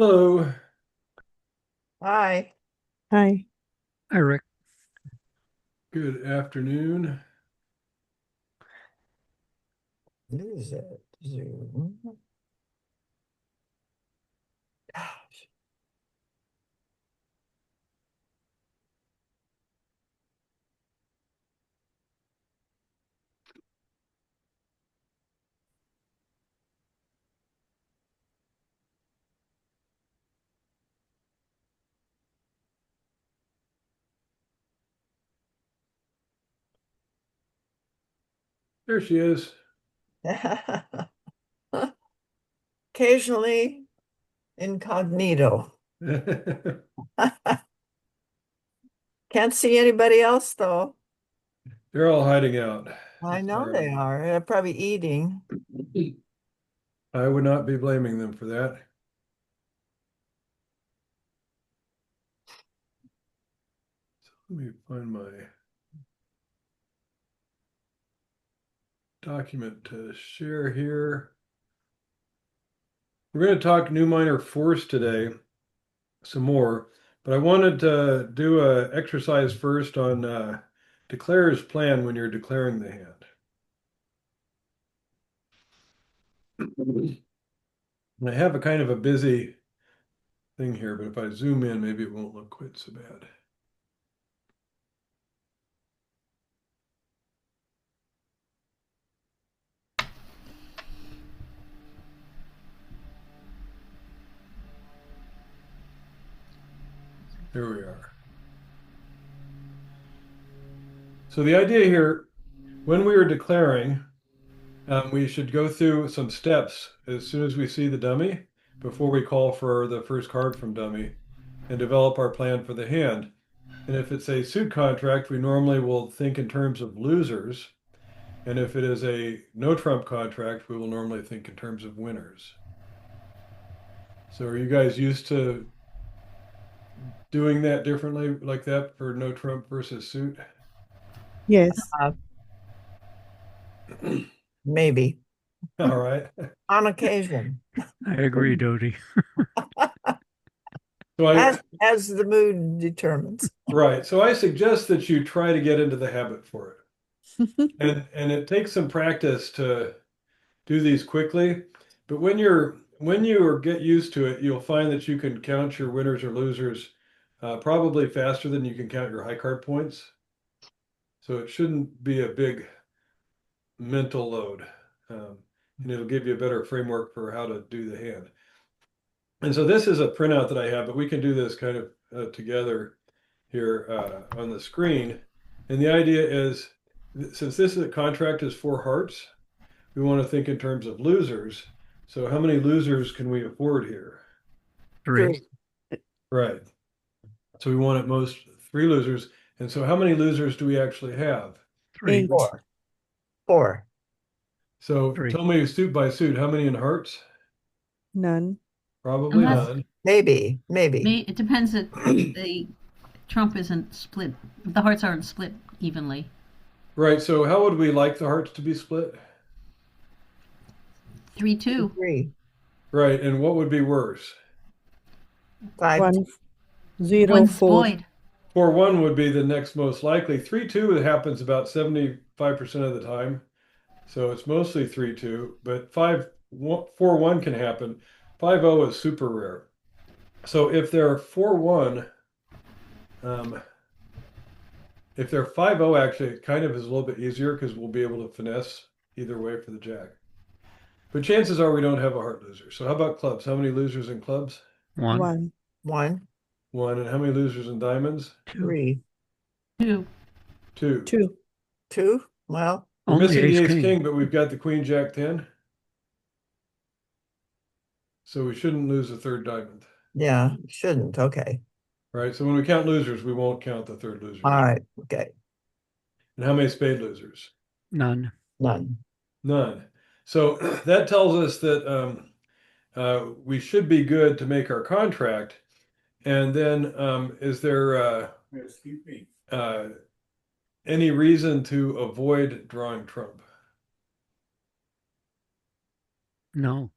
Hello, Hi. Hi. Hi, Rick. good afternoon. Is it Zoom? There she is. Occasionally incognito. Can't see anybody else though. They're all hiding out. I know they are. They're probably eating. I would not be blaming them for that. So let me find my document to share here. We're going to talk new minor force today, some more, but I wanted to do a exercise first on declarer's plan when you're declaring the hand. I have a kind of a busy thing here, but if I zoom in, maybe it won't look quite so bad. There we are. So the idea here, when we are declaring, we should go through some steps as soon as we see the dummy before we call for the first card from dummy and develop our plan for the hand. And if it's a suit contract, we normally will think in terms of losers. And if it is a no trump contract, we will normally think in terms of winners. So are you guys used to doing that differently like that for no trump versus suit? Yes. Uh, maybe All right. on occasion, I agree, Dodie. So as the mood determines. right. So I suggest that you try to get into the habit for it. And it takes some practice to do these quickly, but when you get used to it, you'll find that you can count your winners or losers probably faster than you can count your high card points. So it shouldn't be a big mental load, and it'll give you a better framework for how to do the hand. And so this is a printout that I have, but we can do this kind of together here on the screen. And the idea is, since this is a contract is for hearts, we want to think in terms of losers. So how many losers can we afford here? Three. Right. So we want at most three losers. And so how many losers do we actually have? Three. 8. Four. So Three. tell me suit by suit, how many in hearts? None. Probably Unless none. Maybe. it depends that the trump isn't split. The hearts aren't split evenly. Right. So how would we like the hearts to be split? 3-2. Three. Right. And what would be worse? 5. 1, 0, One's 4. void. 4-1 would be the next most likely. 3-2 happens about 75% of the time. So it's mostly 3-2, but 4-1 can happen. 5-0 is super rare. So if they're 4-1, if they're 5-0, actually, it kind of is a little bit easier because we'll be able to finesse either way for the jack. But chances are we don't have a heart loser. So how about clubs? How many losers in clubs? One. 1. 1. One. And how many losers in diamonds? Two. 3. 2. Two. 2. 2. Well, We're Only missing the ace ace king. king, but we've got the queen jack 10. So we shouldn't lose a third diamond. yeah, shouldn't. Okay. Right. So when we count losers, we won't count the third loser. All right. Okay. And how many spade losers? None. None. None. So that tells us that we should be good to make our contract. And then is there excuse me, any reason to avoid drawing trump? No.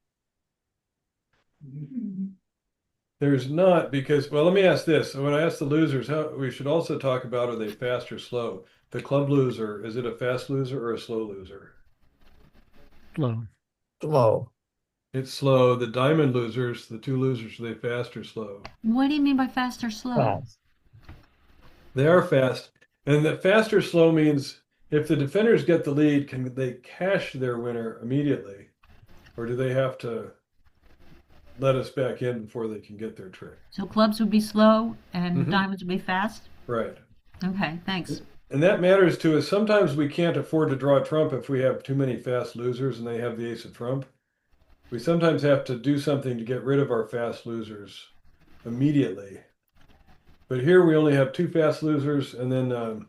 There's not because, well, let me ask this. So when I ask the losers, how we should also talk about are they fast or slow? The club loser, is it a fast loser or a slow loser? Slow. Slow. It's slow. The diamond losers, the two losers, are they fast or slow? What do you mean by fast or slow? Fast. They are fast. And the fast or slow means if the defenders get the lead, can they cash their winner immediately? Or do they have to let us back in before they can get their trick? So clubs would be slow and Mhm. diamonds would be fast? Right. Okay, thanks. And that matters to us. Sometimes we can't afford to draw trump if we have too many fast losers and they have the ace of trump. We sometimes have to do something to get rid of our fast losers immediately. But here we only have two fast losers, and then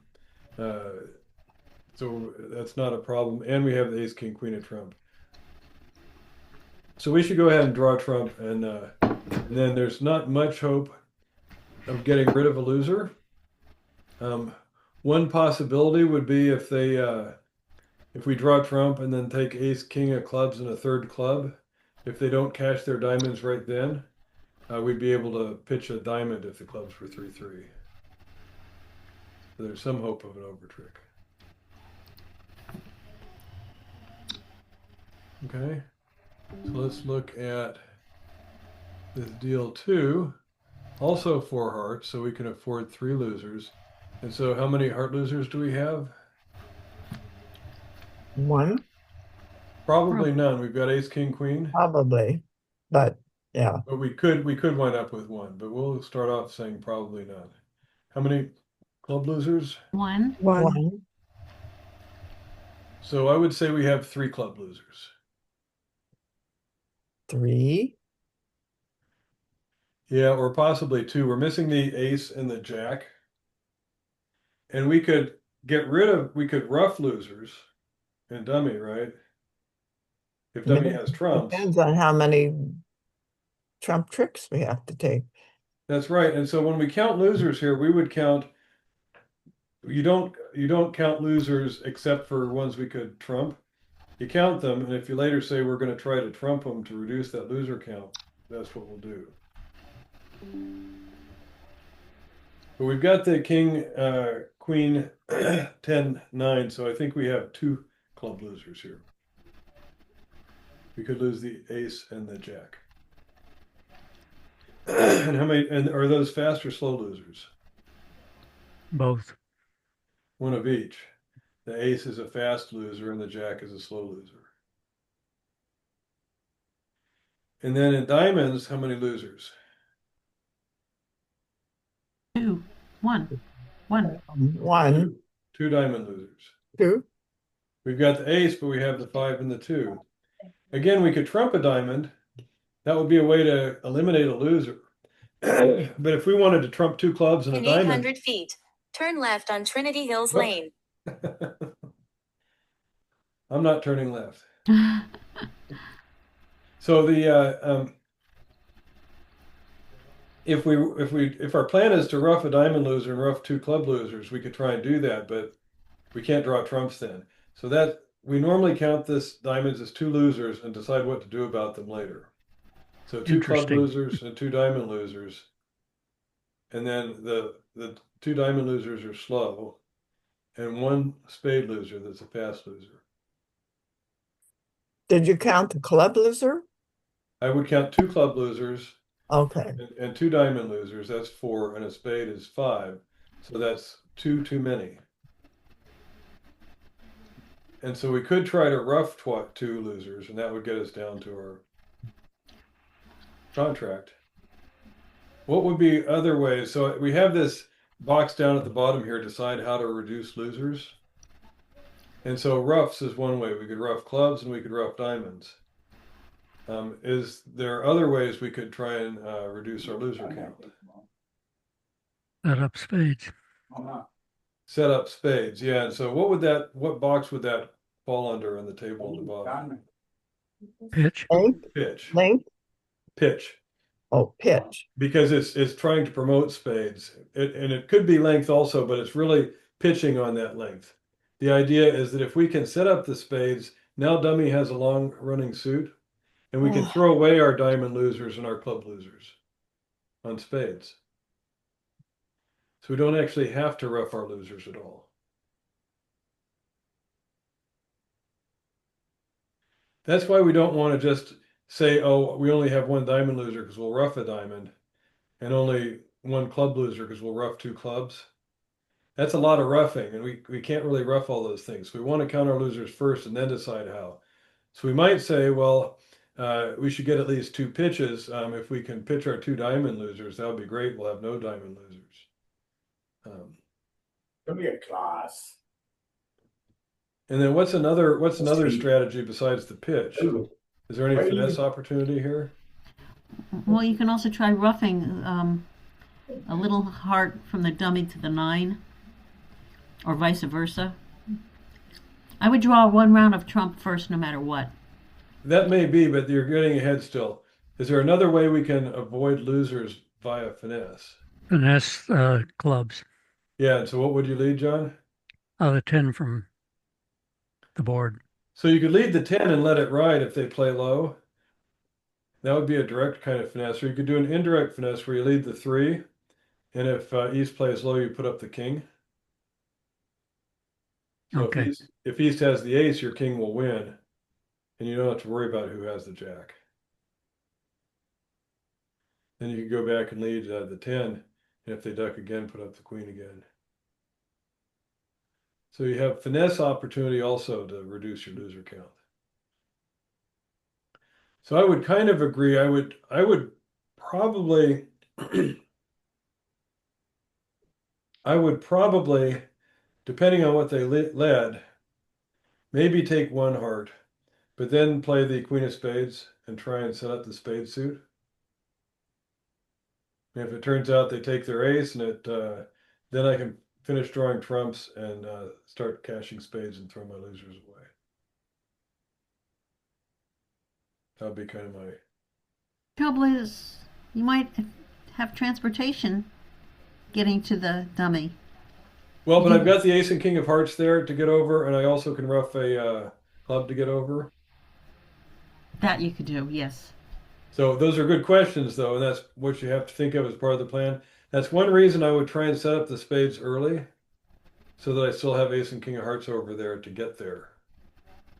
so that's not a problem. And we have the ace, king, queen of trump. So we should go ahead and draw trump, and then there's not much hope of getting rid of a loser. One possibility would be if they if we draw trump and then take ace, king of clubs and a third club. If they don't cash their diamonds right then, we'd be able to pitch a diamond if the clubs were 3-3. So there's some hope of an overtrick. Okay, so let's look at this deal 2. Also 4 hearts, so we can afford 3 losers. And so how many heart losers do we have? One, Probably none. We've got ace, king, queen. probably, but yeah, But we could wind up with 1, but we'll start off saying probably none. How many club losers? One. One. one, So I would say we have 3 club losers. 3, Yeah, or possibly 2. We're missing the ace and the jack. And we could we could rough losers and dummy, right? If dummy has trumps. depends on how many trump tricks we have to take. That's right. And so when we count losers here, we would count, you don't count losers except for ones we could trump. You count them, and if you later say we're going to try to trump them to reduce that loser count, that's what we'll do. But we've got the king, queen, 10, 9, so I think we have 2 club losers here. We could lose the ace and the jack. And how many, and are those fast or slow losers? Both. One of each. The ace is a fast loser and the jack is a slow loser. And then in diamonds, how many losers? 2. 1. 1. 1, 2 diamond losers. 2, We've got the ace, but we have the 5 and the 2. Again, we could trump a diamond. That would be a way to eliminate a loser. But if we wanted to trump 2 clubs and a In diamond. 800 feet, turn left on Trinity Hills Whoop. Lane. I'm not turning left. So the if our plan is to rough a diamond loser and rough 2 club losers, we could try and do that, but we can't draw trumps then. So that we normally count this diamonds as 2 losers and decide what to do about them later. So 2 club Interesting. losers and 2 diamond losers, and then the 2 diamond losers are slow, and 1 spade loser that's a fast loser. did you count the club loser? I would count 2 club losers Okay, and 2 diamond losers. That's 4, and a spade is 5. So that's 2 too many. And so we could try to rough 2 losers, and that would get us down to our contract. What would be other ways? So we have this box down at the bottom here, decide how to reduce losers. And so roughs is one way. We could rough clubs and we could rough diamonds. Is there other ways we could try and reduce our loser count? Set up spades. Set up spades, yeah. And so what box would that fall under on the table on the bottom? Pitch. Pitch. length, Pitch. oh, pitch, Because it's trying to promote spades. And it could be length also, but it's really pitching on that length. The idea is that if we can set up the spades, now dummy has a long running suit, and we can throw away our diamond losers and our club losers. on spades. So we don't actually have to rough our losers at all. That's why we don't want to just say, oh, we only have one diamond loser because we'll rough a diamond, and only one club loser because we'll rough two clubs. That's a lot of roughing, and we can't really rough all those things. We want to count our losers first and then decide how. So we might say, well, we should get at least two pitches. If we can pitch our two diamond losers, that would be great. We'll have no diamond losers. Give me a class. And then what's another Sweet. strategy besides the pitch? Is there any Why do you- finesse opportunity here? Well, you can also try roughing a little heart from the dummy to the 9, or vice versa. I would draw one round of trump first, no matter what. That may be, but you're getting ahead still. Is there another way we can avoid losers via finesse? Finesse clubs. Yeah, and so what would you lead, John? The 10 from the board. So you could lead the 10 and let it ride if they play low. That would be a direct kind of finesse. Or you could do an indirect finesse where you lead the 3, and if East plays low, you put up the king. So Okay. if East has the ace, your king will win, and you don't have to worry about who has the jack. Then you could go back and lead the 10, and if they duck again, put up the queen again. So you have finesse opportunity also to reduce your loser count. So I would kind of agree. I would probably depending on what they led, maybe take one heart, but then play the queen of spades and try and set up the spade suit. And if it turns out they take their ace, and then I can finish drawing trumps and start cashing spades and throw my losers away. That would be kind of my. Trouble is, you might have transportation getting to the dummy. Well, but I've got the ace and king of hearts there to get over, and I also can rough a club to get over. That you could do, yes. So those are good questions, though, and that's what you have to think of as part of the plan. That's one reason I would try and set up the spades early, so that I still have ace and king of hearts over there to get there.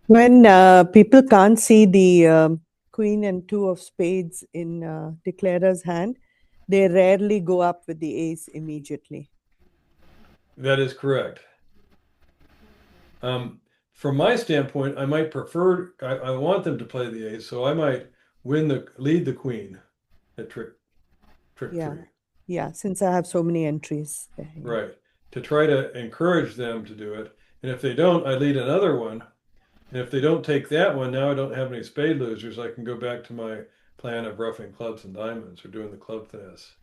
When people can't see the queen and 2 of spades in declarer's hand, they rarely go up with the ace immediately. That is correct. From my standpoint, I might prefer, I want them to play the ace, so I might lead the queen at trick Yeah. 3. Yeah, since I have so many entries there. Yeah. Right. To try to encourage them to do it. And if they don't, I lead another one. And if they don't take that one, now I don't have any spade losers. I can go back to my plan of roughing clubs and diamonds or doing the club finesse.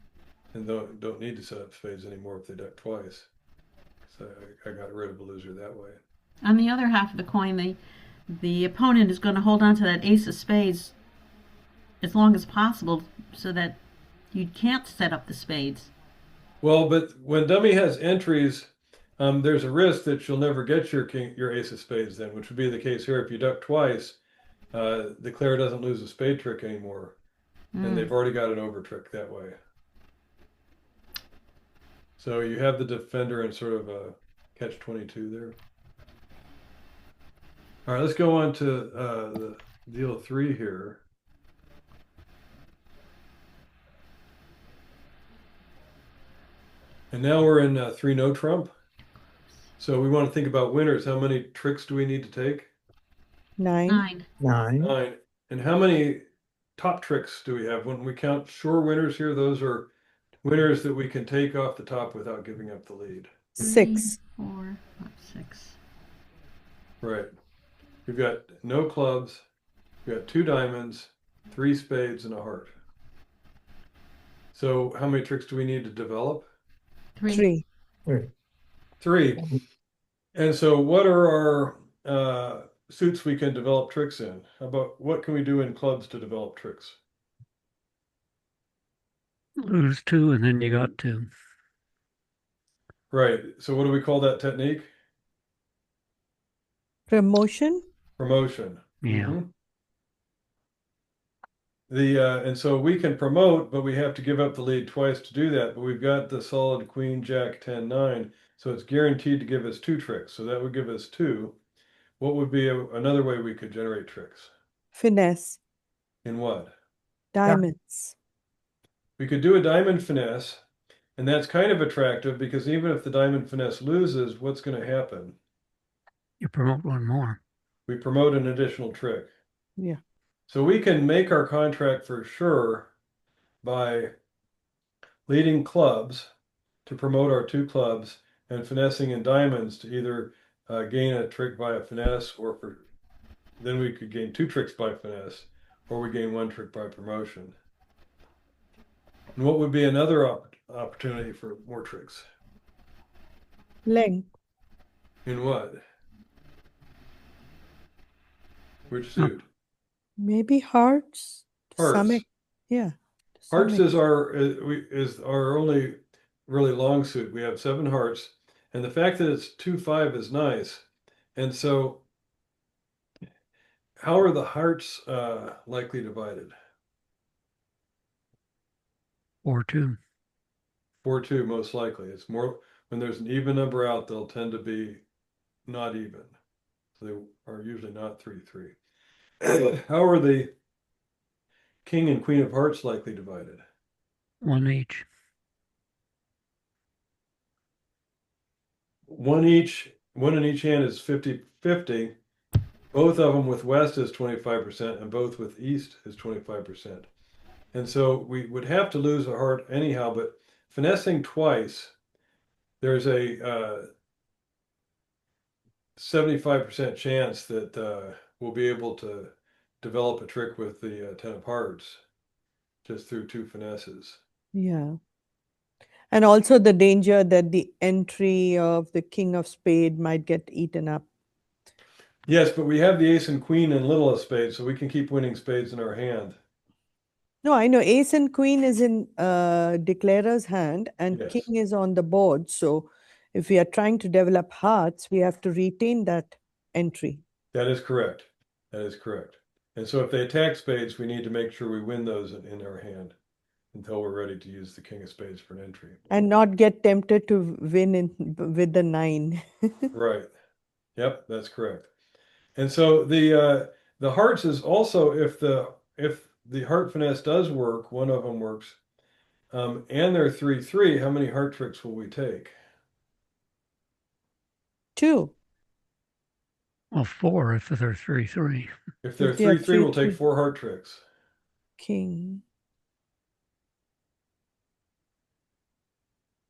And don't need to set up spades anymore if they duck twice. So I got rid of a loser that way. On the other half of the coin, the opponent is going to hold on to that ace of spades as long as possible so that you can't set up the spades. Well, but when dummy has entries, there's a risk that you'll never get your ace of spades then, which would be the case here. If you duck twice, the player doesn't lose a spade trick anymore, and they've already got an over trick that way. So you have the defender in sort of a catch-22 there. All right, let's go on to the deal 3 here. And now we're in 3 no trump. So we want to think about winners. How many tricks do we need to take? 9. 9. 9. And how many top tricks do we have? When we count sure winners here, those are winners that we can take off the top without giving up the lead. 6. 4, 5, 6. Right. We've got no clubs. We've got 2 diamonds, 3 spades, and a heart. So how many tricks do we need to develop? 3. 3. And so what are our suits we can develop tricks in? How about what can we do in clubs to develop tricks? Lose 2 and then you got 2. Right. So what do we call that technique? Promotion? Promotion. Yeah. Mhm. and so we can promote, but we have to give up the lead twice to do that. But we've got the solid queen, jack, 10, 9. So it's guaranteed to give us 2 tricks. So that would give us 2. What would be another way we could generate tricks? Finesse, In what? diamonds. We could do a diamond finesse, and that's kind of attractive because even if the diamond finesse loses, what's going to happen? You promote one more. We promote an additional trick. Yeah. So we can make our contract for sure by leading clubs to promote our 2 clubs and finessing in diamonds to either gain a trick by a finesse, or then we could gain 2 tricks by finesse, or we gain 1 trick by promotion. And what would be another opportunity for more tricks? Length. In what? Which suit? Maybe hearts. to some Hearts. ex- Yeah. to some Hearts ex- is our only really long suit. We have 7 hearts, and the fact that it's 2-5 is nice. And so, how are the hearts likely divided? 4-2. 4-2, most likely. It's more when there's an even number out, they'll tend to be not even. So they are usually not 3-3. How are the king and queen of hearts likely divided? 1 each. 1 each, 1 in each hand is 50-50. Both of them with west is 25%, and both with east is 25%. And so we would have to lose a heart anyhow, but finessing twice, there's a 75% chance that we'll be able to develop a trick with the 10 of hearts just through 2 finesses. Yeah. And also the danger that the entry of the king of spade might get eaten up. Yes, but we have the ace and queen and little of spades, so we can keep winning spades in our hand. No, I know ace and queen is in declarer's hand and Yes. king is on the board. So if we are trying to develop hearts, we have to retain that entry. That is correct. That is correct. And so if they attack spades, we need to make sure we win those in our hand until we're ready to use the king of spades for an entry. And not get tempted to win with the 9. Right. Yep, that's correct. And so the hearts is also, if the heart finesse does work, one of them works, and they're 3-3, how many heart tricks will we take? 2. Well, 4 if they're 3-3. If they're If they are 3-3, we'll take 3-3. 4 heart tricks. King.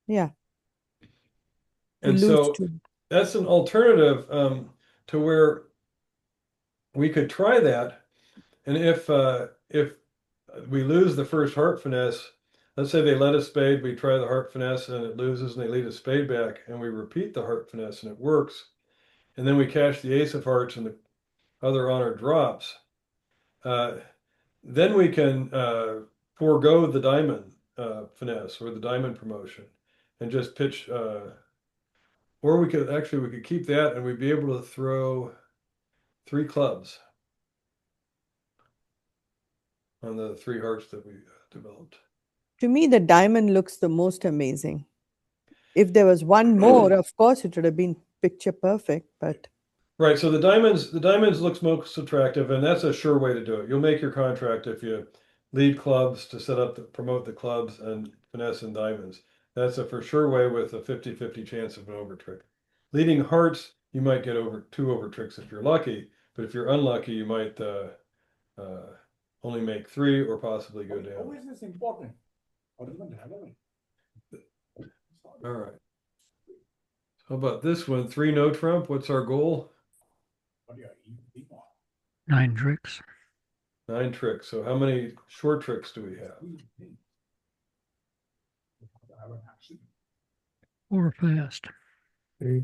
Yeah. We And lose so 2. that's an alternative to where we could try that. And if we lose the first heart finesse, let's say they let a spade, we try the heart finesse and it loses and they lead a spade back, and we repeat the heart finesse and it works, and then we cash the ace of hearts and the other honor drops, then we can forego the diamond finesse or the diamond promotion and just pitch, or we could keep that and we'd be able to throw 3 clubs on the 3 hearts that we developed. To me, the diamond looks the most amazing. If there was one more, of course, it would have been picture perfect, but Right. So the diamonds looks most attractive, and that's a sure way to do it. You'll make your contract if you lead clubs to promote the clubs and finesse in diamonds. That's a for sure way with a 50-50 chance of an over trick. Leading hearts, you might get 2 over tricks if you're lucky, but if you're unlucky, you might only make 3 or possibly go How down. is this important? Or even relevant? All right. How about this one? 3 no trump. What's our goal? What do you want? 9 tricks. 9 tricks. So how many short tricks do we have? I have an action. 4 fast. 3,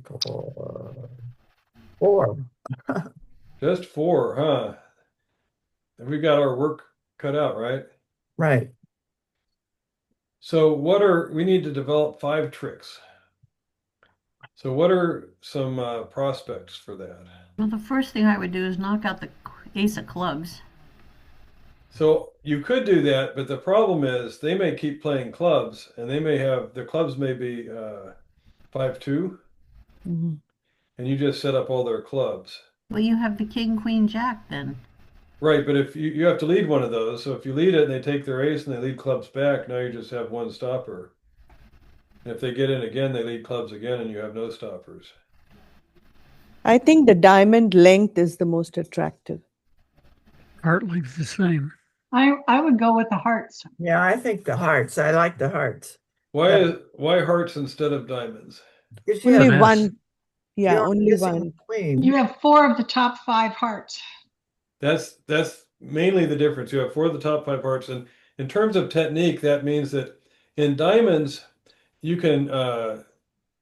4. Just 4, huh? And we got our work cut out, right? Right. So we need to develop 5 tricks. So what are some prospects for that? Well, the first thing I would do is knock out the ace of clubs. So you could do that, but the problem is they may keep playing clubs, and they may have their clubs may be 5-2, Mhm. and you just set up all their clubs. Well, you have the king, queen, jack then. Right, but if you have to lead one of those, so if you lead it and they take their ace and they lead clubs back, now you just have one stopper. And if they get in again, they lead clubs again, and you have no stoppers. I think the diamond length is the most attractive. Heart length the same. I would go with the hearts. Yeah, I think the hearts. I like the hearts. Why hearts instead of diamonds? Because you Only have, Finesse. one. Yeah, you're only missing one. the queen. You have 4 of the top 5 hearts. That's mainly the difference. You have 4 of the top 5 hearts, and in terms of technique, that means that in diamonds you can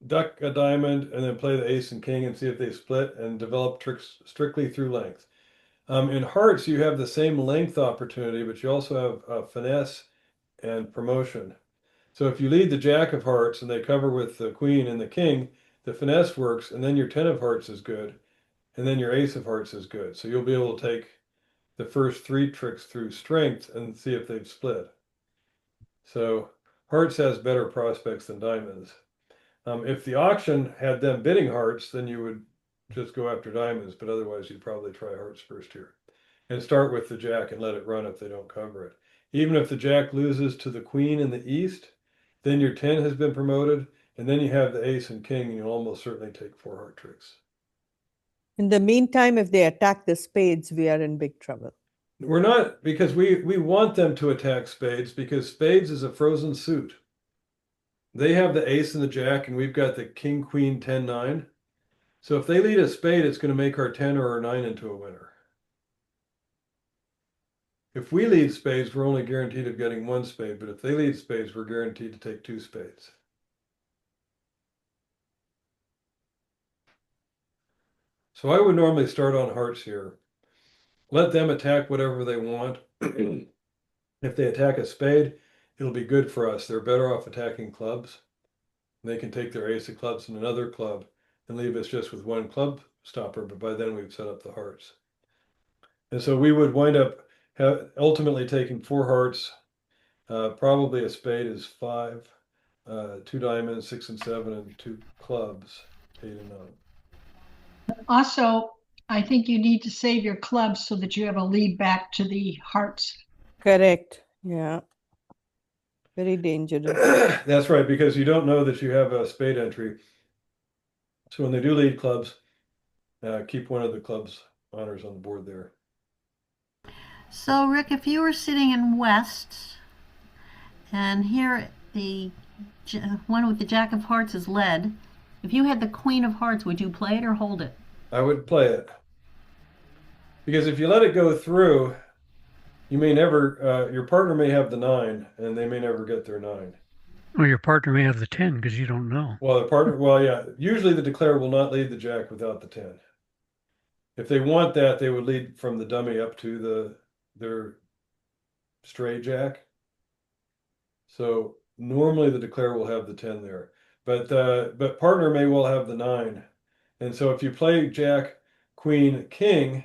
duck a diamond and then play the ace and king and see if they split and develop tricks strictly through length. In hearts, you have the same length opportunity, but you also have finesse and promotion. So if you lead the jack of hearts and they cover with the queen and the king, the finesse works, and then your 10 of hearts is good, and then your ace of hearts is good. So you'll be able to take the first 3 tricks through strength and see if they've split. So hearts has better prospects than diamonds. If the auction had them bidding hearts, then you would just go after diamonds, but otherwise you'd probably try hearts first here. And start with the jack and let it run if they don't cover it. Even if the jack loses to the queen in the east, then your 10 has been promoted, and then you have the ace and king, and you'll almost certainly take 4 heart tricks. In the meantime, if they attack the spades, we are in big trouble. We're not, because we want them to attack spades, because spades is a frozen suit. They have the ace and the jack, and we've got the king, queen, 10, 9. So if they lead a spade, it's going to make our 10 or our 9 into a winner. If we lead spades, we're only guaranteed of getting 1 spade, but if they lead spades, we're guaranteed to take 2 spades. So I would normally start on hearts here. Let them attack whatever they want. If they attack a spade, it'll be good for us. They're better off attacking clubs. They can take their ace of clubs and another club and leave us just with 1 club stopper, but by then we've set up the hearts. And so we would wind up ultimately taking 4 hearts, probably a spade is 5, 2 diamonds, 6 and 7, and 2 clubs, 8 and 9. Also, I think you need to save your clubs so that you have a lead back to the hearts. Correct. Yeah. Very dangerous. That's right, because you don't know that you have a spade entry. So when they do lead clubs, keep 1 of the clubs honors on the board there. So, Rick, if you were sitting in West, and here the one with the jack of hearts is led, if you had the queen of hearts, would you play it or hold it? I would play it. Because if you let it go through, you may never, your partner may have the 9, and they may never get their 9. Or your partner may have the 10 because you don't know. Well, the partner, well, yeah, usually the declarer will not lead the jack without the 10. If they want that, they would lead from the dummy up to their straight jack. So normally the declarer will have the 10 there, but partner may well have the 9. And so if you play jack, queen, king,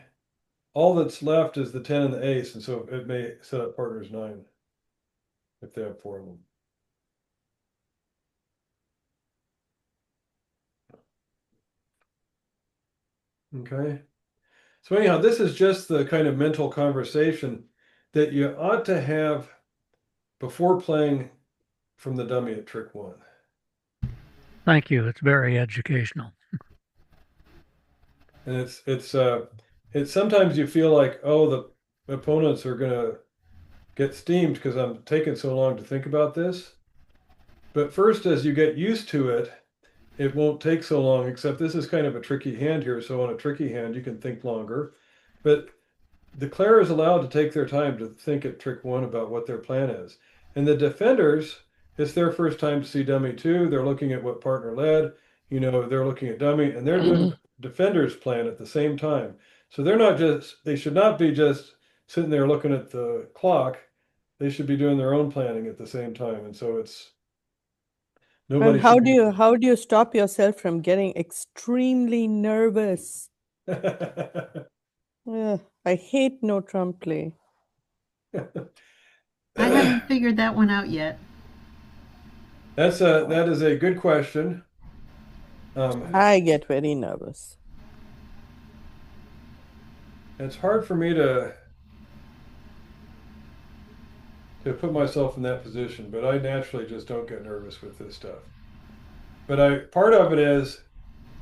all that's left is the 10 and the ace, and so it may set up partner's 9 if they have 4 of them. Okay. So anyhow, this is just the kind of mental conversation that you ought to have before playing from the dummy at trick 1. Thank you. It's very educational. And it's sometimes you feel like, oh, the opponents are gonna get steamed because I'm taking so long to think about this. But first, as you get used to it, it won't take so long, except this is kind of a tricky hand here. So on a tricky hand, you can think longer. But the declarer is allowed to take their time to think at trick 1 about what their plan is. And the defenders, it's their first time to see dummy 2. They're looking at what partner led. They're looking at dummy, and they're doing defender's plan at the same time. So they should not be just sitting there looking at the clock. They should be doing their own planning at the same time. And so it's nobody. And how do you stop yourself from getting extremely nervous? Ugh, I hate no trump play. I haven't figured that one out yet. That is a good question. I get very nervous. It's hard for me to put myself in that position, but I naturally just don't get nervous with this stuff. But part of it is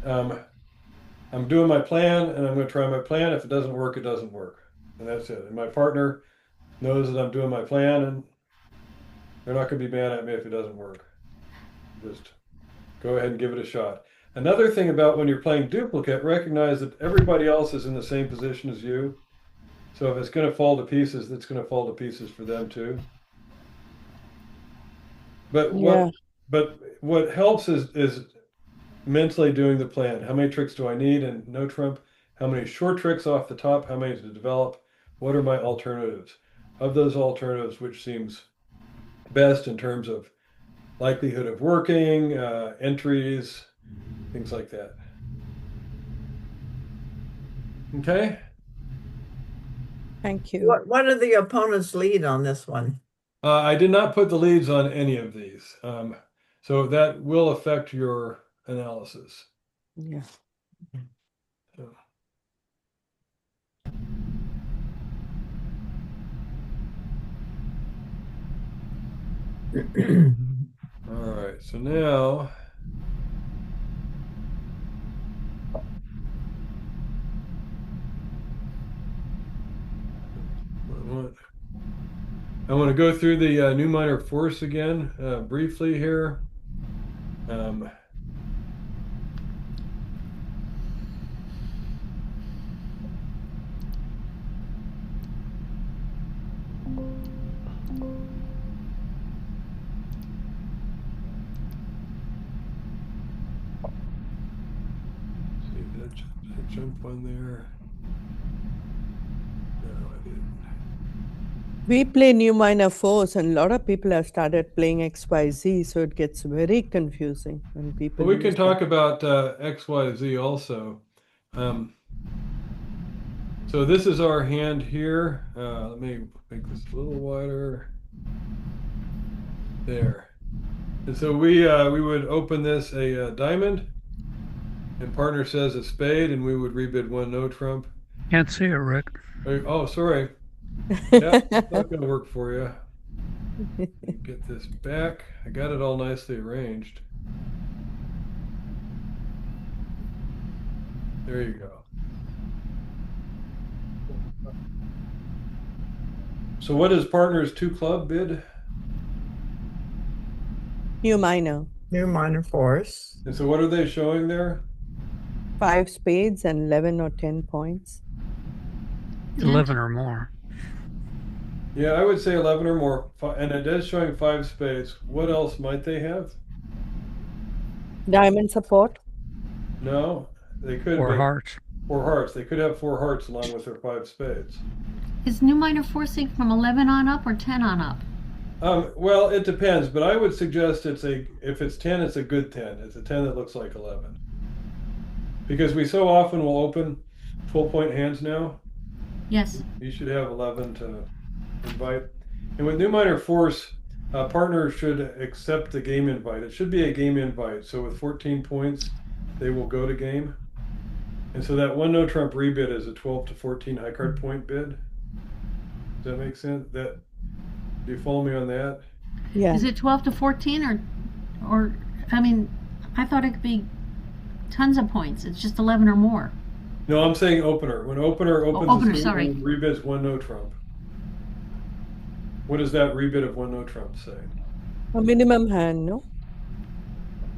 I'm doing my plan and I'm going to try my plan. If it doesn't work, it doesn't work. And that's it. And my partner knows that I'm doing my plan and they're not going to be mad at me if it doesn't work. Just go ahead and give it a shot. Another thing about when you're playing duplicate, recognize that everybody else is in the same position as you. So if it's going to fall to pieces, it's going to fall to pieces for them too. But Yeah. what helps is mentally doing the plan. How many tricks do I need and no trump? How many short tricks off the top? How many to develop? What are my alternatives? Of those alternatives, which seems best in terms of likelihood of working, entries, things like that. Okay. Thank you. What are the opponents' lead on this one? I did not put the leads on any of these. So that will affect your analysis. Yeah. So. All right, so now I want to go through the new minor force again briefly here. See, did I jump on there? No, I didn't. We play new minor force, and a lot of people have started playing XYZ, so it gets very confusing when people. Well, we can use talk that. about XYZ also. So this is our hand here. Let me make this a little wider. There. And so we would open this a diamond, and partner says a spade, and we would rebid one no trump. Can't see it, Rick. Oh, sorry. Yeah, it's not going to work for you. Get this back. I got it all nicely arranged. There you go. So what is partner's 2 club bid? New minor, New minor force. And so what are they showing there? 5 spades and 11 or 10 points. 11 or more. Yeah, I would say 11 or more. And it is showing 5 spades. What else might they have? Diamond support. No, they could Or be. hearts. 4 hearts. They could have 4 hearts along with their 5 spades. Is new minor forcing from 11 on up or 10 on up? Well, it depends, but I would suggest if it's 10, it's a good 10. It's a 10 that looks like 11. Because we so often will open full point hands now. Yes. You should have 11 to invite. And with new minor force, partner should accept the game invite. It should be a game invite. So with 14 points, they will go to game. And so that one no trump rebid is a 12 to 14 high card point bid. Does that make sense? Do you follow me on that? Yeah. Is it 12 to 14 or I mean, I thought it could be tons of points. It's just 11 or more. No, I'm saying opener. When opener opens opener, the sorry. rebids one no trump. What does that rebid of one no trump say? A minimum hand, no?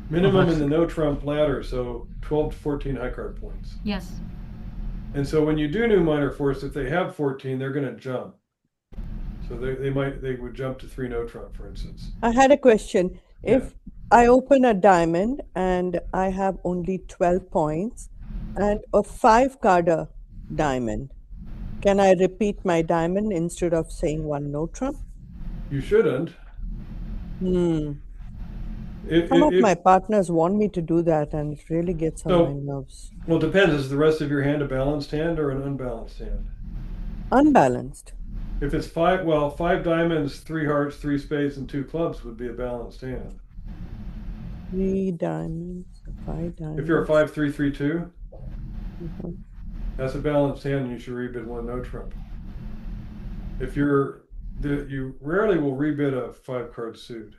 Minimum in the no trump ladder, so 12 to 14 high card points. Yes. And so when you do new minor force, if they have 14, they're going to jump. So they would jump to 3 no trump, for instance. I had a question. Yeah. If I open a diamond and I have only 12 points and a 5-carder diamond, can I repeat my diamond instead of saying one no trump? You shouldn't. Some of my partners want me to do that, and it really gets on So- my nerves. Well, it depends. Is the rest of your hand a balanced hand or an unbalanced hand? Unbalanced. If it's five, well, 5 diamonds, 3 hearts, 3 spades, and 2 clubs would be a balanced hand. 3 diamonds, 5 diamonds. If you're a 5-3-3-2, Mhm. that's a balanced hand, and you should rebid 1 no trump. If you rarely will rebid a 5-card suit,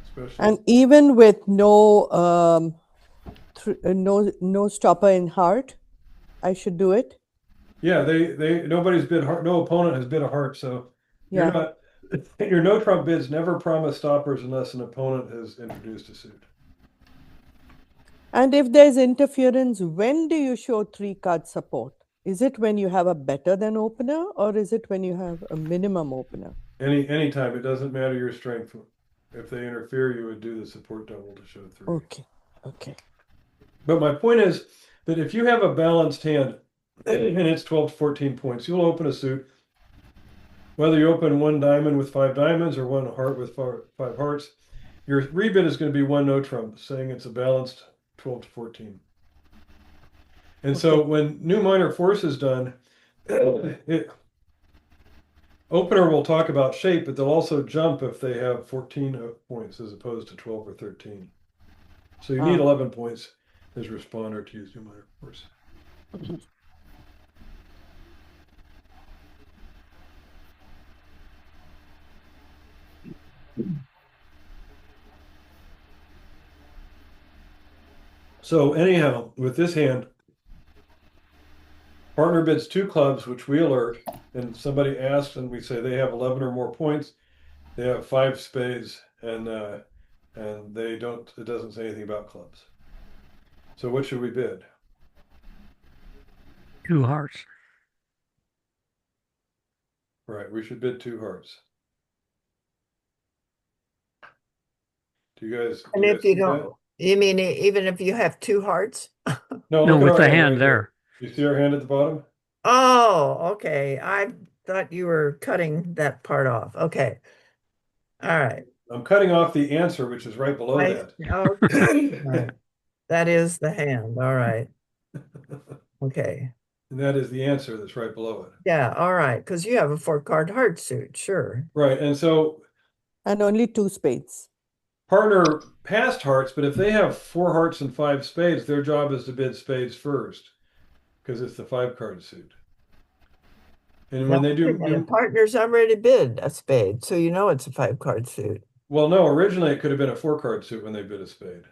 especially. And even with no no stopper in heart, I should do it. Yeah, nobody's bid heart, no opponent has bid a heart, so you're Yeah. not, your no trump bids never promise stoppers unless an opponent has introduced a suit. And if there's interference, when do you show 3-card support? Is it when you have a better than opener, or is it when you have a minimum opener? Anytime, it doesn't matter your strength. If they interfere, you would do the support double to show 3. Okay. Okay. But my point is that if you have a balanced hand and it's 12 to 14 points, you'll open a suit. Whether you open 1 diamond with 5 diamonds or 1 heart with 5 hearts, your rebid is going to be 1 no trump, saying it's a balanced 12 to 14. And so when new minor force is done, opener will talk about shape, but they'll also jump if they have 14 points as opposed to 12 or 13. So you need 11 points as responder to use new minor force. So anyhow, with this hand, partner bids 2 clubs, which we alert, and somebody asks, and we say they have 11 or more points. They have 5 spades, and they don't. It doesn't say anything about clubs. So what should we bid? 2 hearts. Right, we should bid 2 hearts. Do you guys? And if you don't, you mean even if you have 2 hearts? No, No, look at with our the hand hand right there. here. You see our hand at the bottom? Oh, okay. I thought you were cutting that part off. Okay. All right. I'm cutting off the answer, which is right below that. Okay. Right. That is the hand. All right. Okay. And that is the answer that's right below it. Yeah. All right. Because you have a 4-card heart suit. Sure. Right, and so And only 2 spades. partner passed hearts, but if they have 4 hearts and 5 spades, their job is to bid spades first, because it's the 5-card suit. And when they do, And the partner's already bid a spade, so you know it's a 5-card suit. well, no, originally it could have been a 4-card suit when they bid a spade.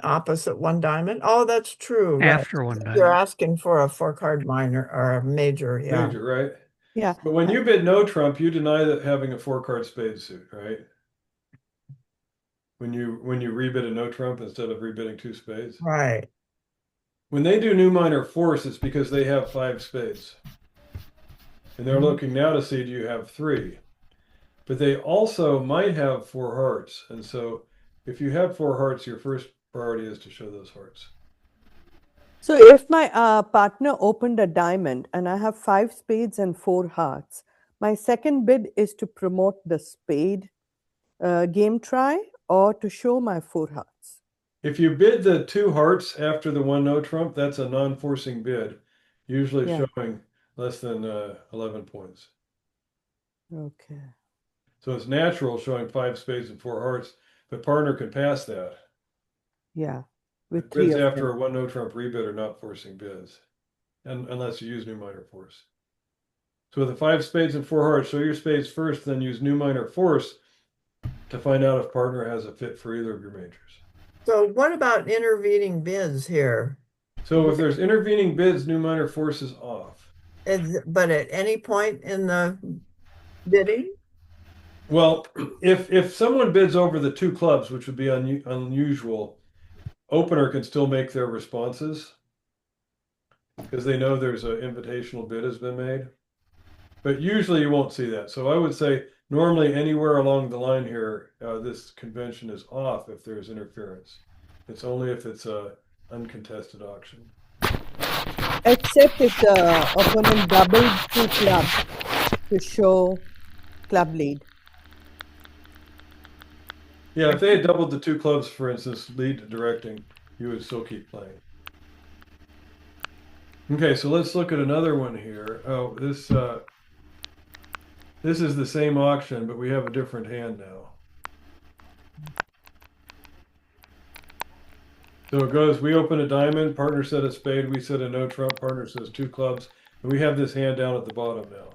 Opposite 1 diamond. Oh, that's true. Right. After 1 You're diamond. asking for a 4-card minor or a major. Yeah. Major, right? Yeah. But when you bid no trump, you deny that having a 4-card spade suit, right? When you rebid a no trump instead of rebidding 2 spades. Right. When they do new minor force, it's because they have 5 spades. And they're looking now to see, do you have 3? But they also might have 4 hearts. And so if you have 4 hearts, your first priority is to show those hearts. So if my partner opened a diamond and I have 5 spades and 4 hearts, my second bid is to promote the spade game try or to show my 4 hearts. If you bid the 2 hearts after the 1 no trump, that's a non-forcing bid, usually showing less than 11 points. Okay. So it's natural showing 5 spades and 4 hearts, but partner can pass that. Yeah. With 3 Bids of after them. a 1 no trump rebid are not forcing bids, and unless you use new minor force. So with the 5 spades and 4 hearts, show your spades first, then use new minor force to find out if partner has a fit for either of your majors. So what about intervening bids here? So if there's intervening bids, new minor force is off. But at any point in the bidding? Well, if someone bids over the 2 clubs, which would be unusual, opener can still make their responses because they know there's an invitational bid has been made. But usually you won't see that. So I would say normally anywhere along the line here, this convention is off if there's interference. It's only if it's a uncontested auction. Except if the opponent doubled 2 clubs to show club lead. Yeah, if they had doubled the 2 clubs, for instance, lead to directing, you would still keep playing. Okay, so let's look at another one here. Oh, this This is the same auction, but we have a different hand now. So it goes, we open a diamond, partner said a spade, we said a no trump, partner says two clubs, and we have this hand down at the bottom now.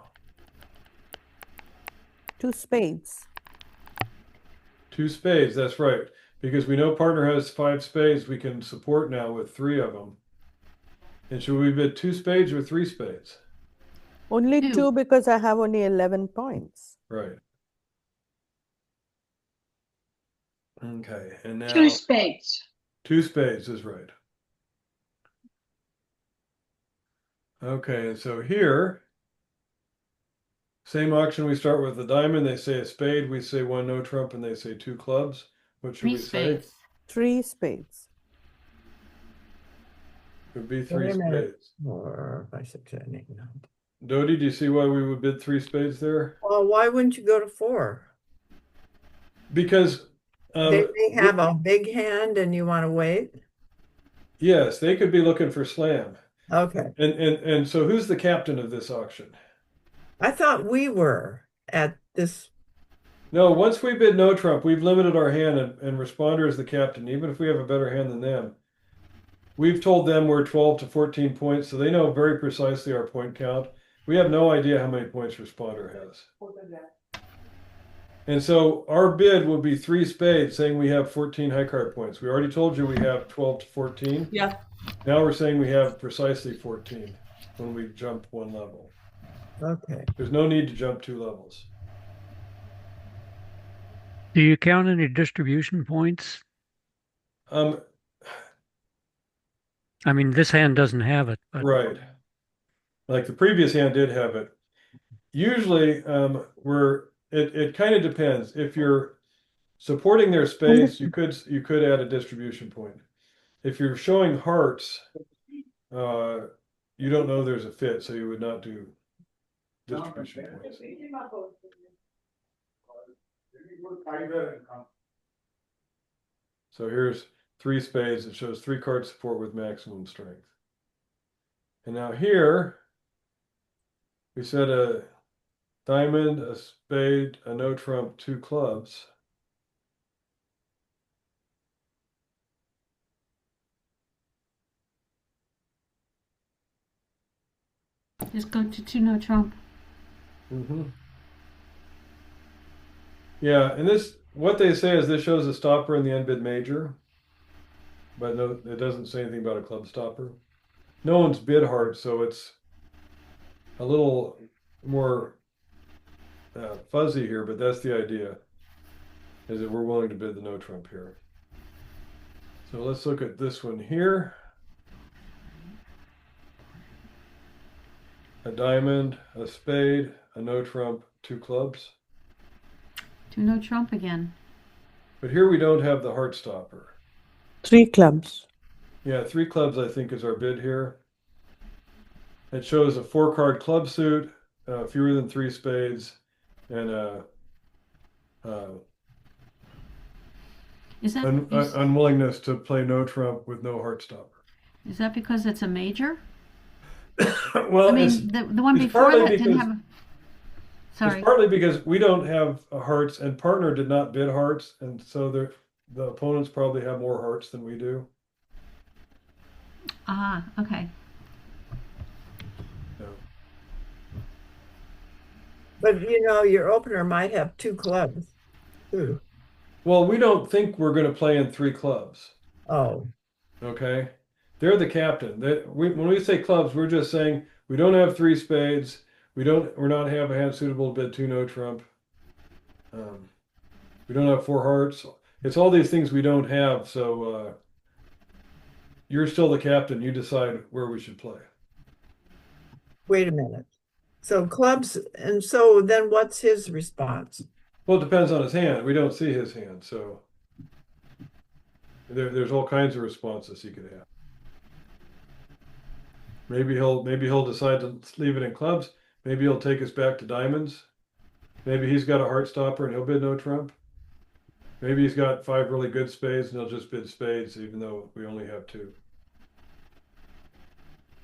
2 spades. Two spades, that's right. Because we know partner has 5 spades, we can support now with 3 of them. And should we bid 2 spades or 3 spades? Only Two. 2 because I have only 11 points. Right. Okay, and now 2 spades. 2 spades is right. Okay, and so here, same auction, we start with the diamond, they say a spade, we say 1 no trump, and they say 2 clubs. What should 3 we say? spades. 3 spades. It would be Wait 3 a minute. spades. 4, 5, 6, 7, 8, 9. Dodie, do you see why we would bid 3 spades there? Well, why wouldn't you go to 4? Because They may have a big hand and you want to wait? yes, they could be looking for slam. Okay. And so who's the captain of this auction? I thought we were at this. No, once we bid no trump, we've limited our hand and responder is the captain, even if we have a better hand than them. We've told them we're 12 to 14 points, so they know very precisely our point count. We have no idea how many points responder has. And so our bid will be 3 spades, saying we have 14 high card points. We already told you we have 12 to 14. Yeah. Now we're saying we have precisely 14 when we jump 1 level. Okay. There's no need to jump 2 levels. Do you count any distribution points? I mean, this hand doesn't have it, but Right. Like the previous hand did have it. Usually, it kind of depends. If you're supporting their space, you could add a distribution point. If you're showing hearts, you don't know there's a fit, so you would not do distribution points. So here's 3 spades. It shows 3 card support with maximum strength. And now here, we said a diamond, a spade, a no trump, 2 clubs. Just go to 2 no trump. Yeah, and this, what they say is this shows a stopper in the end bid major, but no, it doesn't say anything about a club stopper. No one's bid hard, so it's a little more fuzzy here, but that's the idea, is that we're willing to bid the no trump here. So let's look at this one here. A diamond, a spade, a no trump, 2 clubs. 2 no trump again. But here we don't have the heart stopper. 3 clubs. Yeah, 3 clubs I think is our bid here. It shows a 4 card club suit, fewer than 3 spades, and Is that unwillingness to play no trump with no heart stopper. is that because it's a major? Well, I mean, it's the one it's before partly that didn't because- have. Sorry. It's partly because we don't have hearts, and partner did not bid hearts, and so the opponents probably have more hearts than we do. Ah, okay. So, But your opener might have 2 clubs too. well, we don't think we're going to play in 3 clubs. Oh, Okay, they're the captain. When we say clubs, we're just saying we don't have 3 spades. We're not have a hand suitable to bid 2 no trump. We don't have 4 hearts. It's all these things we don't have. So you're still the captain. You decide where we should play. wait a minute. So clubs, and so then what's his response? Well, it depends on his hand. We don't see his hand, so there's all kinds of responses he could have. Maybe he'll decide to leave it in clubs. Maybe he'll take us back to diamonds. Maybe he's got a heart stopper and he'll bid no trump. Maybe he's got 5 really good spades and he'll just bid spades, even though we only have 2.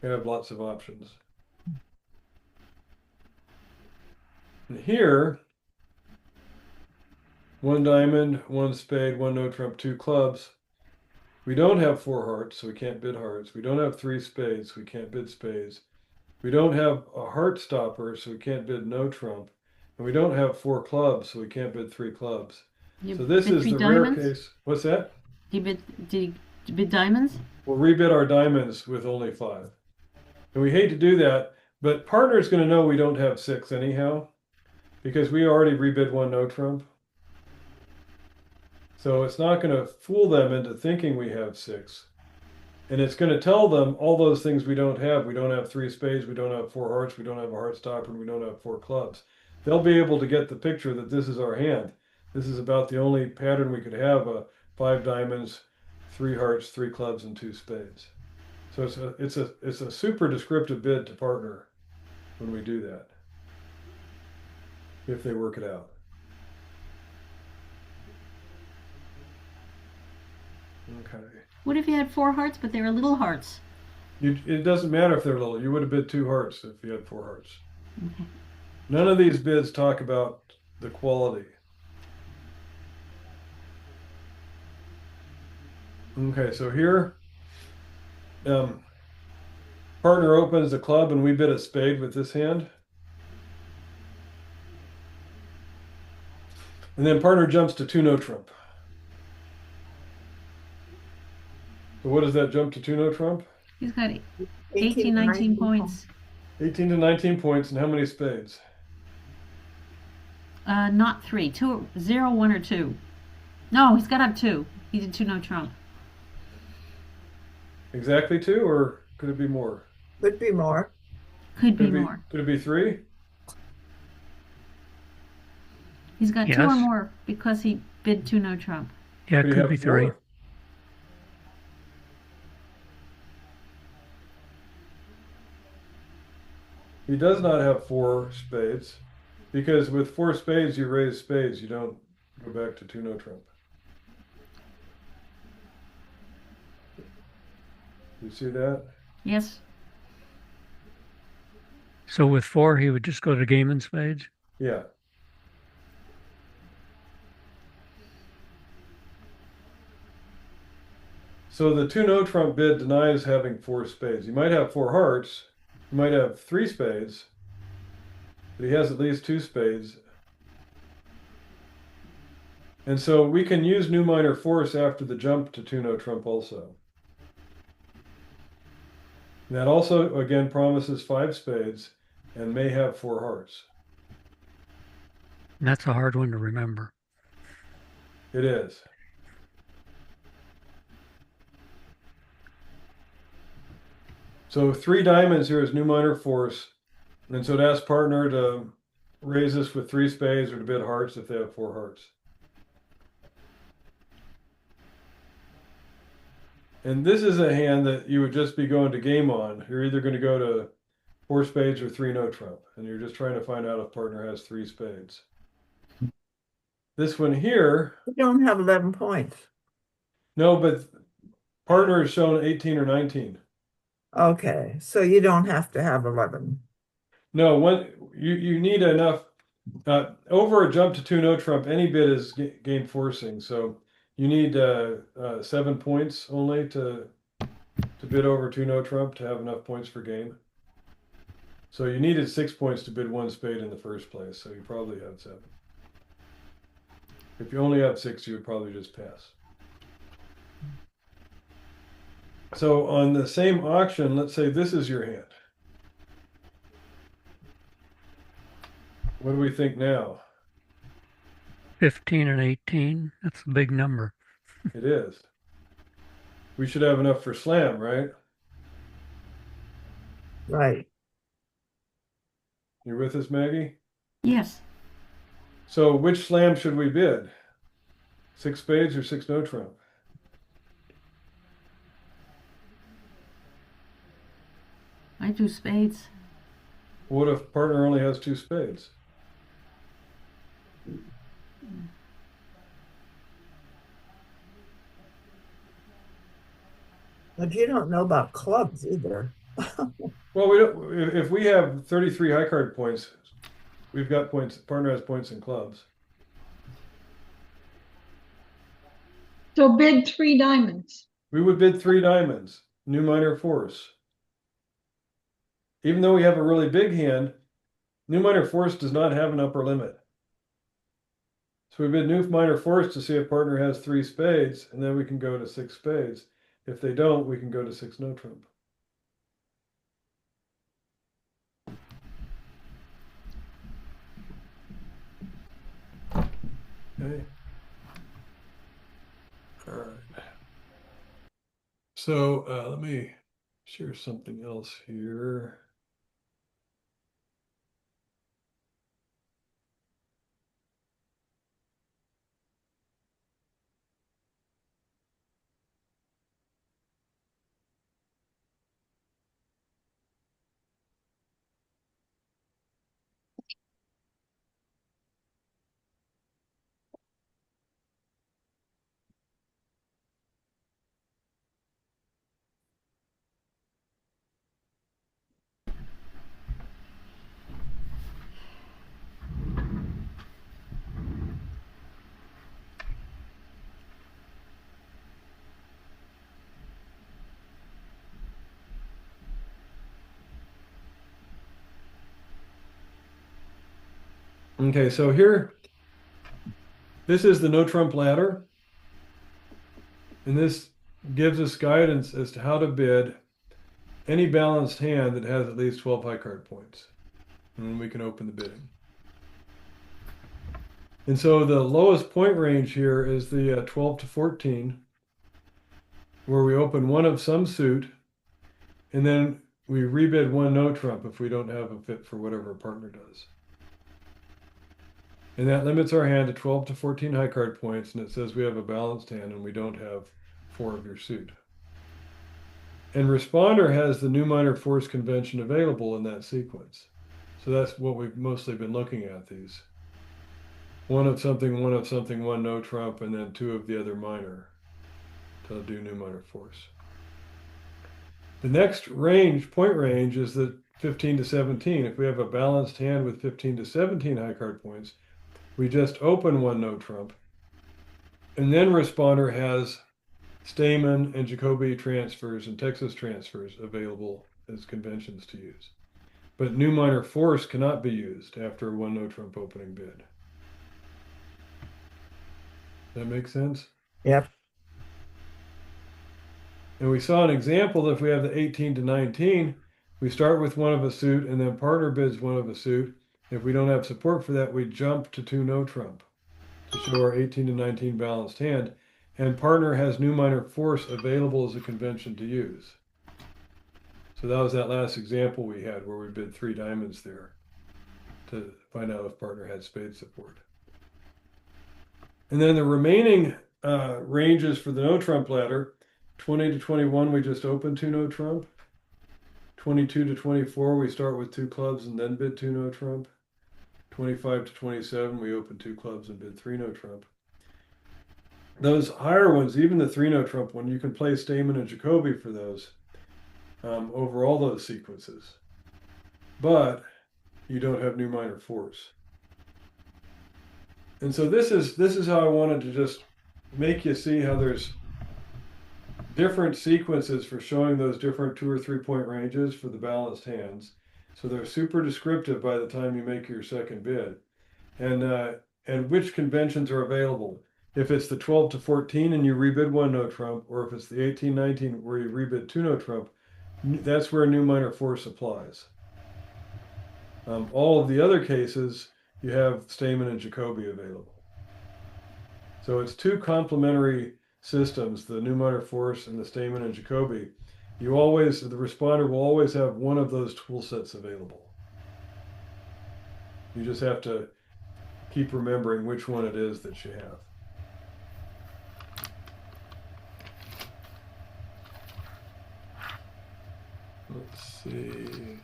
We have lots of options. And here, one diamond, one spade, one no trump, two clubs. We don't have four hearts, so we can't bid hearts. We don't have three spades, so we can't bid spades. We don't have a heart stopper, so we can't bid no trump. And we don't have four clubs, so we can't bid three clubs. You So this bid is three the rare diamonds? case. What's that? Did you bid diamonds? We'll rebid our diamonds with only five. And we hate to do that, but partner's going to know we don't have six anyhow, because we already rebid one no trump. So it's not going to fool them into thinking we have six. And it's going to tell them all those things we don't have. We don't have three spades, we don't have four hearts, we don't have a heart stopper, and we don't have four clubs. They'll be able to get the picture that this is our hand. This is about the only pattern we could have, five diamonds, three hearts, three clubs, and two spades. So it's a super descriptive bid to partner when we do that, if they work it out. Okay. What if you had four hearts, but they were little hearts? It doesn't matter if they're little. You would have bid two hearts if you had four hearts. Okay. None of these bids talk about the quality. Okay, so here, partner opens the club and we bid a spade with this hand. And then partner jumps to two no trump. So what does that jump to two no trump? He's got 18, 19 points. 18 to 19 points, and how many spades? Not three. 2, 0, 1, or 2. No, he's got up 2. He did 2 no trump. Exactly two, or could it be more? Could be more. Could be more. Could it be three? He's got 2 or Yes. more because he bid 2 no trump. Yeah, it Could he could have be three. more? He does not have four spades, because with four spades, you raise spades. You don't go back to two no trump. You see that? Yes. So with four, he would just go to game and spades. Yeah. So the two no trump bid denies having four spades. You might have four hearts, you might have three spades, but he has at least two spades. And so we can use new minor force after the jump to two no trump also. That also, again, promises five spades and may have four hearts. And that's a hard one to remember. It is. So three diamonds here is new minor force. And so it asks partner to raise this with three spades or to bid hearts if they have four hearts. And this is a hand that you would just be going to game on. You're either going to go to four spades or three no trump. And you're just trying to find out if partner has three spades. This one here. You don't have 11 points. No, but partner is shown 18 or 19. Okay, so you don't have to have 11. No, when you need enough over a jump to two no trump. Any bid is game forcing, so you need 7 points only to bid over two no trump to have enough points for game. So you needed 6 points to bid one spade in the first place. So you probably have 7. If you only have 6, you would probably just pass. So on the same auction, let's say this is your hand. What do we think now? 15 and 18. That's a big number. It is. We should have enough for slam, right? Right. You're with us, Maggie? Yes. So which slam should we bid? 6 spades or 6 no trump? I do spades. What if partner only has 2 spades? But you don't know about clubs either. Well, we don't. If we have 33 high card points, we've got points, partner has points in clubs. So bid 3 diamonds. We would bid 3 diamonds, new minor force. Even though we have a really big hand, new minor force does not have an upper limit. So we bid new minor force to see if partner has 3 spades, and then we can go to 6 spades. If they don't, we can go to 6 no trump. Okay. All right. So let me share something else here. Okay, so here, this is the no trump ladder. And this gives us guidance as to how to bid any balanced hand that has at least 12 high card points. And we can open the bidding. And so the lowest point range here is the 12 to 14, where we open one of some suit, and then we rebid one no trump if we don't have a fit for whatever a partner does. And that limits our hand to 12 to 14 high card points, and it says we have a balanced hand and we don't have 4 of your suit. And responder has the new minor force convention available in that sequence. So that's what we've mostly been looking at, these. One of something, one no trump, and then 2 of the other minor to do new minor force. The next range, point range, is the 15 to 17. If we have a balanced hand with 15 to 17 high card points, we just open one no trump. And then responder has Stayman and Jacobi transfers and Texas transfers available as conventions to use. But new minor force cannot be used after one no trump opening bid. That makes sense? Yep. And we saw an example that if we have the 18 to 19, we start with one of a suit and then partner bids one of a suit. If we don't have support for that, we jump to 2 no trump to show our 18 to 19 balanced hand. And partner has new minor force available as a convention to use. So that was that last example we had where we bid 3 diamonds there to find out if partner had spade support. And then the remaining ranges for the no trump ladder, 20 to 21, we just open 2 no trump. 22 to 24, we start with 2 clubs and then bid 2 no trump. 25 to 27, we open 2 clubs and bid 3 no trump. Those higher ones, even the 3 no trump one, you can play Stayman and Jacobi for those over all those sequences. But you don't have new minor force. And so this is how I wanted to just make you see how there's different sequences for showing those different 2 or 3 point ranges for the balanced hands. So they're super descriptive by the time you make your second bid. And which conventions are available. If it's the 12 to 14 and you rebid 1 no trump, or if it's the 18-19 where you rebid 2 no trump, that's where new minor force applies. All of the other cases, you have Stayman and Jacobi available. So it's 2 complementary systems, the new minor force and the Stayman and Jacobi. The responder will always have one of those tool sets available. You just have to keep remembering which one it is that you have. Let's see.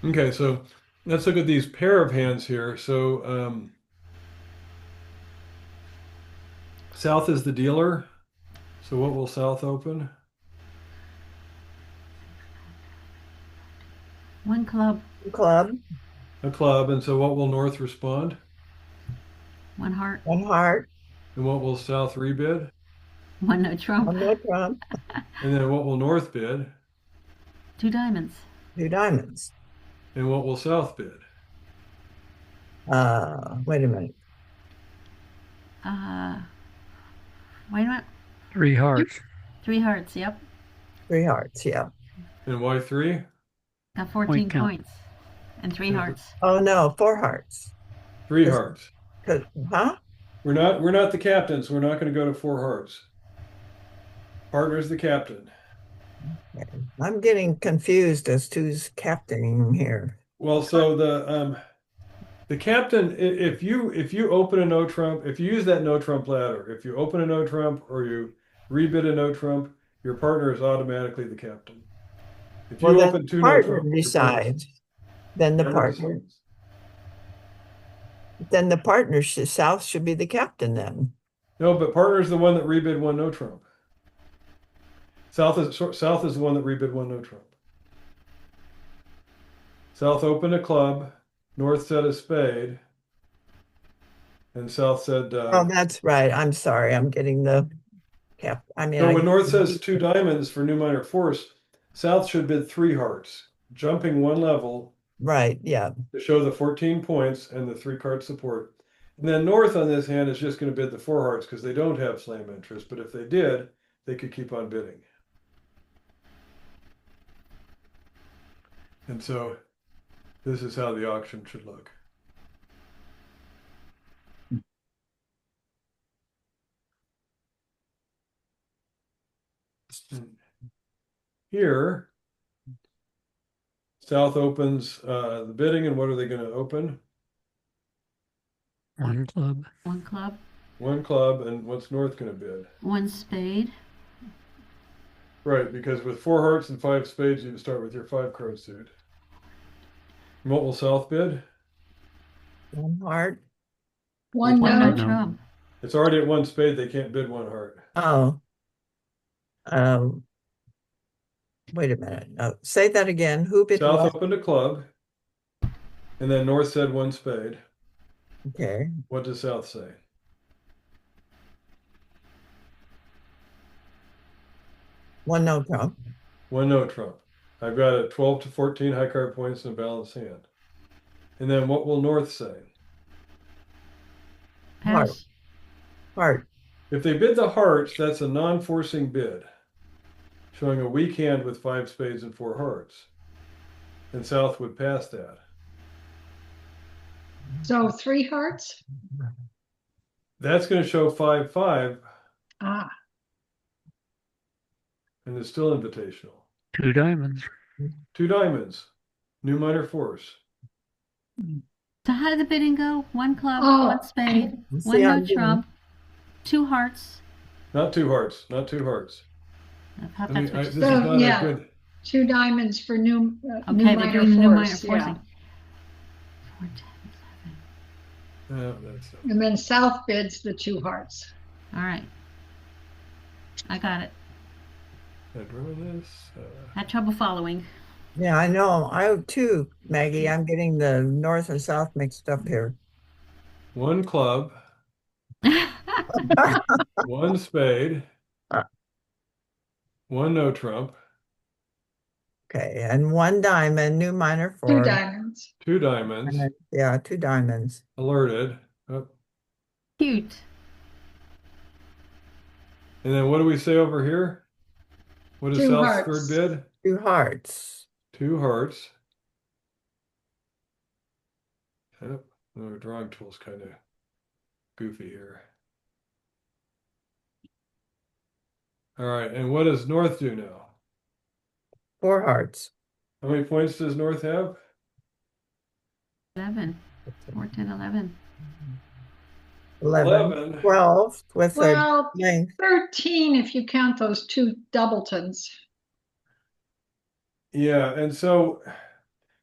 Okay, so let's look at these pair of hands here. So South is the dealer. So what will South open? One club, Club, A club. And so what will North respond? one heart, one heart, And what will South rebid? one no trump, one no trump, And then what will North bid? two diamonds. two diamonds. And what will South bid? Wait a minute. Wait a minute. 3 hearts. 3 hearts, yep. 3 hearts, yeah. And why 3? Got 14 count. points. And 3 Yeah. hearts. Oh no, 4 hearts. 3 Is- hearts. Huh? We're not the captain, so we're not going to go to 4 hearts. Partner's the captain. I'm getting confused as to who's captaining here. Well, so the captain, if you open a no trump, if you use that no trump ladder, if you open a no trump or you rebid a no trump, your partner is automatically the captain. If you Well, then open the 2 no partner trump, your decides. Then the partner, decides. then the partner, South should be the captain then. No, but partner's the one that rebid 1 no trump. South is the one that rebid 1 no trump. South opened a club, North said a spade, and South said Oh, that's right. I'm sorry. I'm getting the cap. I mean, so when North says 2 diamonds for new minor force, South should bid 3 hearts, jumping 1 level right, yeah. to show the 14 points and the 3 card support. And then North on this hand is just going to bid the 4 hearts because they don't have slam interest, but if they did, they could keep on bidding. And so this is how the auction should look. Here, South opens the bidding, and what are they going to open? 1 club. 1 club, 1 club, and what's North going to bid? 1 spade. Right, because with 4 hearts and 5 spades, you can start with your 5 card suit. And what will South bid? 1 heart. One One no, no No. trump. It's already at 1 spade, they can't bid 1 heart. Oh. Wait a minute. Say that again. Who bid South what? opened a club, and then North said 1 spade. Okay. What does South say? One no trump. 1 no trump. I've got a 12 to 14 high card points in a balanced hand. And then what will North say? Pass. Heart. If they bid the hearts, that's a non-forcing bid, showing a weak hand with 5 spades and 4 hearts. And South would pass that. so 3 hearts? That's going to show 5-5, Ah, and it's still invitational. 2 diamonds. 2 diamonds, new minor force. So how did the bidding go? 1 club, Oh. 1 spade, See, 1 no I'm getting- trump, 2 hearts. Not 2 hearts, not 2 hearts. I thought I mean, that's what this you is said. So, not yeah. a good. 2 diamonds for new Okay, they're minor doing the new minor force, yeah. forcing. 4, 10, 11. That's And then South bids the 2 hearts. All right. I got it. I'd run this. Had trouble following. Yeah, I know. I too, Maggie. I'm getting the North and South mixed up here. 1 club, 1 spade, 1 no trump, Okay, and 1 diamond, new minor 2 force. diamonds. 2 diamonds, And then, yeah, 2 diamonds. alerted. Oh, Cute. and then what do we say over here? What is 2 South's hearts. third bid? 2 hearts. 2 hearts. Yep, the drawing tool's kind of goofy here. All right, and what does North do now? 4 hearts. How many points does North have? 11. 4, 10, 11. 11. 12 with a Well, length. 13 if you count those 2 doubletons. Yeah, and so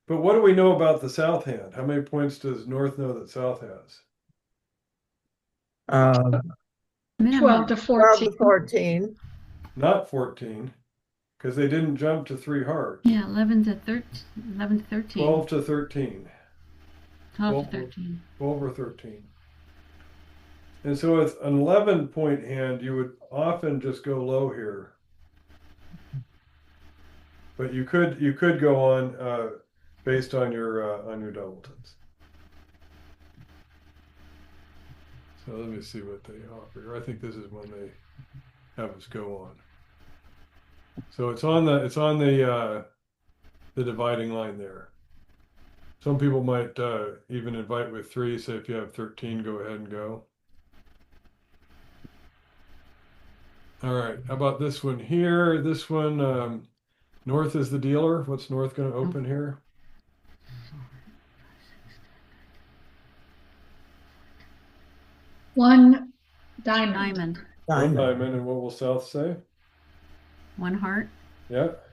But what do we know about the south hand? How many points does north know that south has? 12 12 to 14. to 14. Not 14, because they didn't jump to 3 hearts. Yeah, 11 to 13. 11 to 13. 12 to 13. 12 to 12. 13. 12 or 13. And so with an 11-point hand, you would often just go low here. But you could go on based on your doubletons. So let me see what they offer. I think this is when they have us go on. So it's on the dividing line there. Some people might even invite with 3. Say if you have 13, go ahead and go. All right. How about this one here? This one, north is the dealer. What's north going to open here? One diamond. Diamond. One Diamond. diamond. And what will south say? 1 heart. Yep.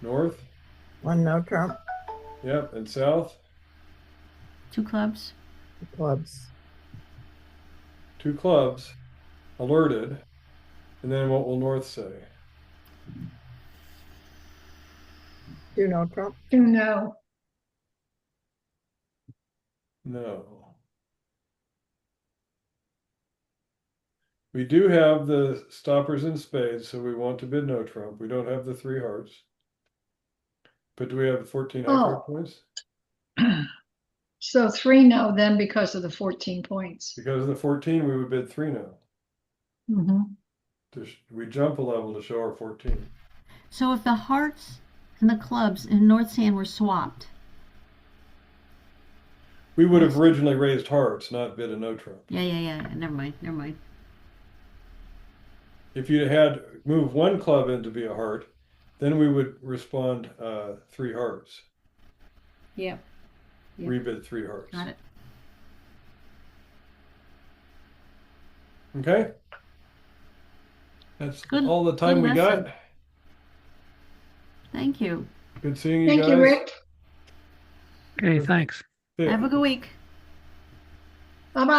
North. 1 no trump. Yep. And south. 2 clubs. Clubs. 2 clubs. Alerted. And then what will north say? 2 no trump. 2 no. No. We do have the stoppers and spades, so we want to bid no trump. We don't have the 3 hearts. But do we have 14 accurate Oh. points? So 3 no then because of the 14 points. Because of the 14, we would bid 3 no. Mhm. We jump a level to show our 14. So if the hearts and the clubs in North's hand were swapped, We would have originally raised hearts, not bid a no trump. yeah. Never mind. If you had moved 1 club in to be a heart, then we would respond 3 hearts. Yep. Yep. Rebid 3 hearts. Got it. Okay. That's Good- all the time good we lesson. got. Thank you. Good seeing you Thank guys. you, Rick. Okay, thanks. See ya. Have a good week.